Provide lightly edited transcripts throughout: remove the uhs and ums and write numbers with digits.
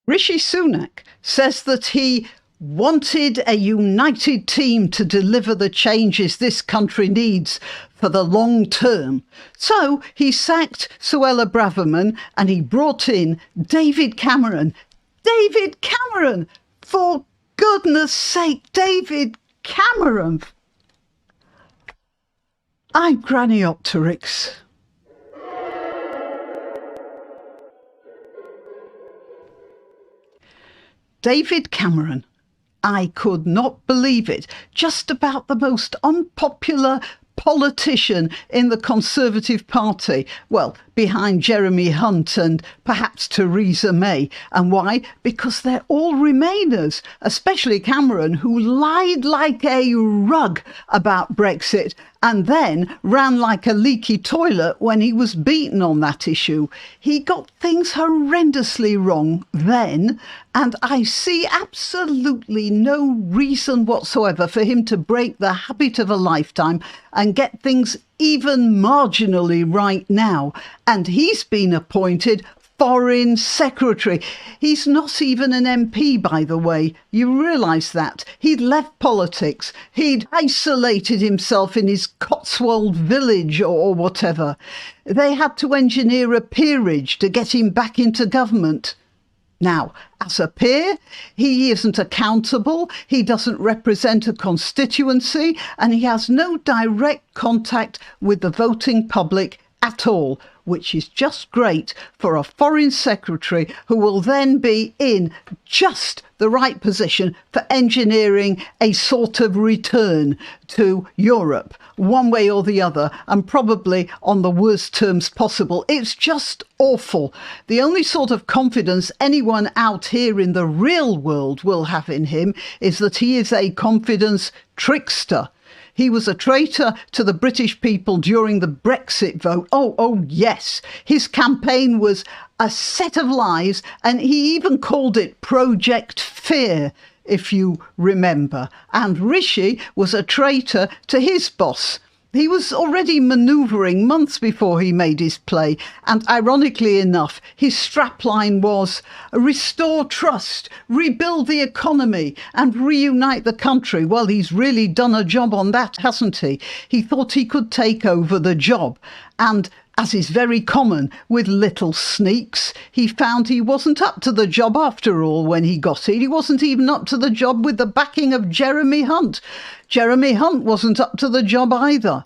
Rishi Sunak says that he wanted a united team to deliver the changes this country needs for the long term. So he sacked Suella Braverman and he brought in David Cameron. David Cameron! For goodness sake, David Cameron! I'm granniopteryx. David Cameron. I could not believe it. Just about the most unpopular politician in the Conservative Party. Well, behind Jeremy Hunt and perhaps Theresa May. And why? Because they're all Remainers, especially Cameron, who lied like a rug about Brexit and then ran like a leaky toilet when he was beaten on that issue. He got things horrendously wrong then, and I see absolutely no reason whatsoever for him to break the habit of a lifetime and get things even marginally right now. And he's been appointed Foreign Secretary. He's not even an MP, by the way. You realise that. He'd left politics. He'd isolated himself in his Cotswold village or whatever. They had to engineer a peerage to get him back into government. Now, as a peer, he isn't accountable, he doesn't represent a constituency, and he has no direct contact with the voting public at all, which is just great for a foreign secretary who will then be in just the right position for engineering a sort of return to Europe, one way or the other, and probably on the worst terms possible. It's just awful. The only sort of confidence anyone out here in the real world will have in him is that he is a confidence trickster. He was a traitor to the British people during the Brexit vote. Oh, yes. His campaign was a set of lies, and he even called it Project Fear, if you remember. And Rishi was a traitor to his boss. He was already manoeuvring months before he made his play, and ironically enough, his strapline was restore trust, rebuild the economy and reunite the country. Well, he's really done a job on that, hasn't he? He thought he could take over the job, and as is very common with little sneaks, he found he wasn't up to the job after all when he got it. He wasn't even up to the job with the backing of Jeremy Hunt. Jeremy Hunt wasn't up to the job either.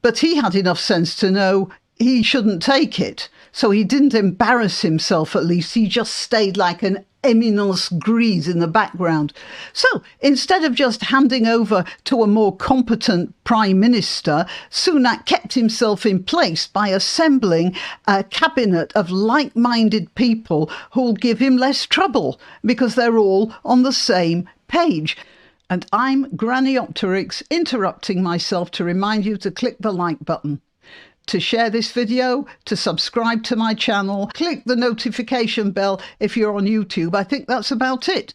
But he had enough sense to know he shouldn't take it. So he didn't embarrass himself, at least. He just stayed like an eminence grise in the background. So instead of just handing over to a more competent Prime Minister, Sunak kept himself in place by assembling a cabinet of like-minded people who'll give him less trouble because they're all on the same page. And I'm Granniopteryx, interrupting myself to remind you to click the like button, to share this video, to subscribe to my channel, click the notification bell if you're on YouTube. I think that's about it.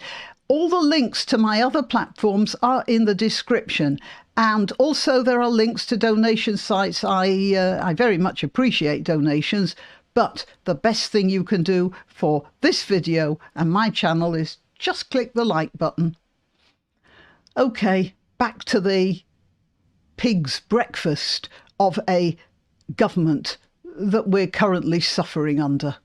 All the links to my other platforms are in the description. And also there are links to donation sites. I very much appreciate donations, but the best thing you can do for this video and my channel is just click the like button. OK, back to the pig's breakfast of a government that we're currently suffering under.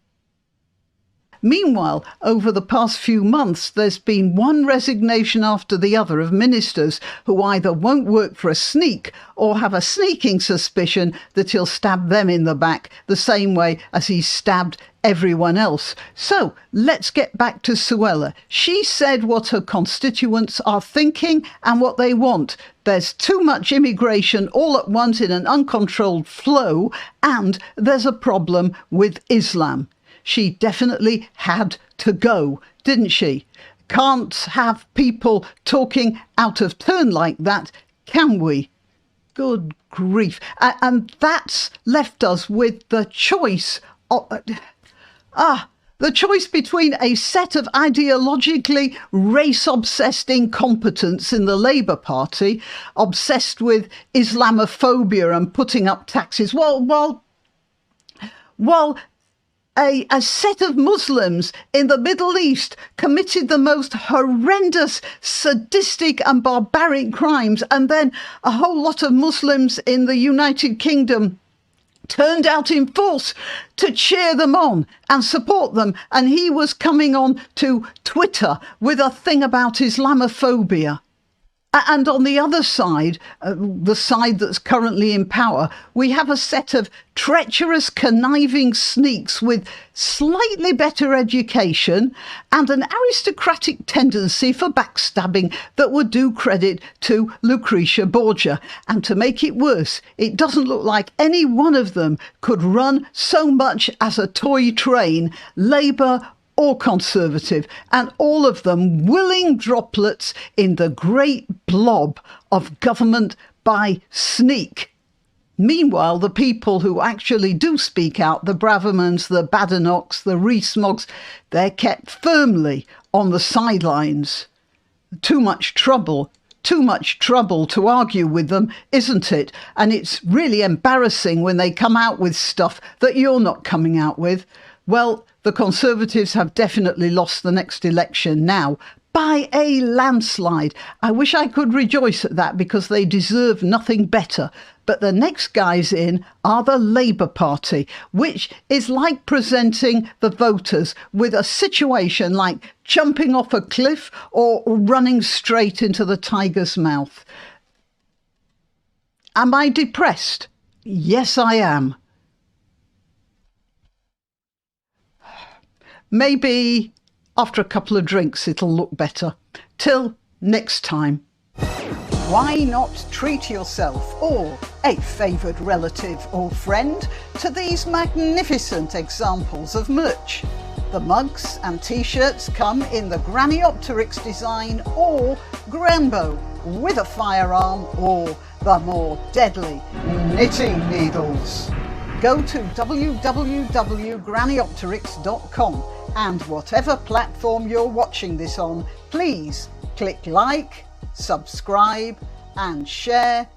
Meanwhile, over the past few months, there's been one resignation after the other of ministers who either won't work for a sneak or have a sneaking suspicion that he'll stab them in the back the same way as he stabbed everyone else. So let's get back to Suella. She said what her constituents are thinking and what they want. There's too much immigration all at once in an uncontrolled flow, and there's a problem with Islam. She definitely had to go, didn't she? Can't have people talking out of turn like that, can we? Good grief. And that's left us with the choice of... the choice between a set of ideologically race-obsessed incompetents in the Labour Party, obsessed with Islamophobia and putting up taxes. Well, a set of Muslims in the Middle East committed the most horrendous, sadistic and barbaric crimes, and then a whole lot of Muslims in the United Kingdom turned out in force to cheer them on and support them. And he was coming on to Twitter with a thing about Islamophobia. And on the other side, the side that's currently in power, we have a set of treacherous, conniving sneaks with slightly better education and an aristocratic tendency for backstabbing that would do credit to Lucretia Borgia. And to make it worse, it doesn't look like any one of them could run so much as a toy train, Labour or Conservative, and all of them willing droplets in the great blob of government by sneak. Meanwhile, the people who actually do speak out, the Bravermans, the Baddenocks, the Rees-Moggs, they're kept firmly on the sidelines. Too much trouble to argue with them, isn't it? And it's really embarrassing when they come out with stuff that you're not coming out with. Well, the Conservatives have definitely lost the next election now by a landslide. I wish I could rejoice at that because they deserve nothing better. But the next guys in are the Labour Party, which is like presenting the voters with a situation like jumping off a cliff or running straight into the tiger's mouth. Am I depressed? Yes, I am. Maybe after a couple of drinks it'll look better. Till next time. Why not treat yourself or a favoured relative or friend to these magnificent examples of merch? The mugs and t-shirts come in the granniopteryx design or Granbo with a firearm or the more deadly knitting needles. Go to www.granniopteryx.com and whatever platform you're watching this on, please click like, subscribe and share.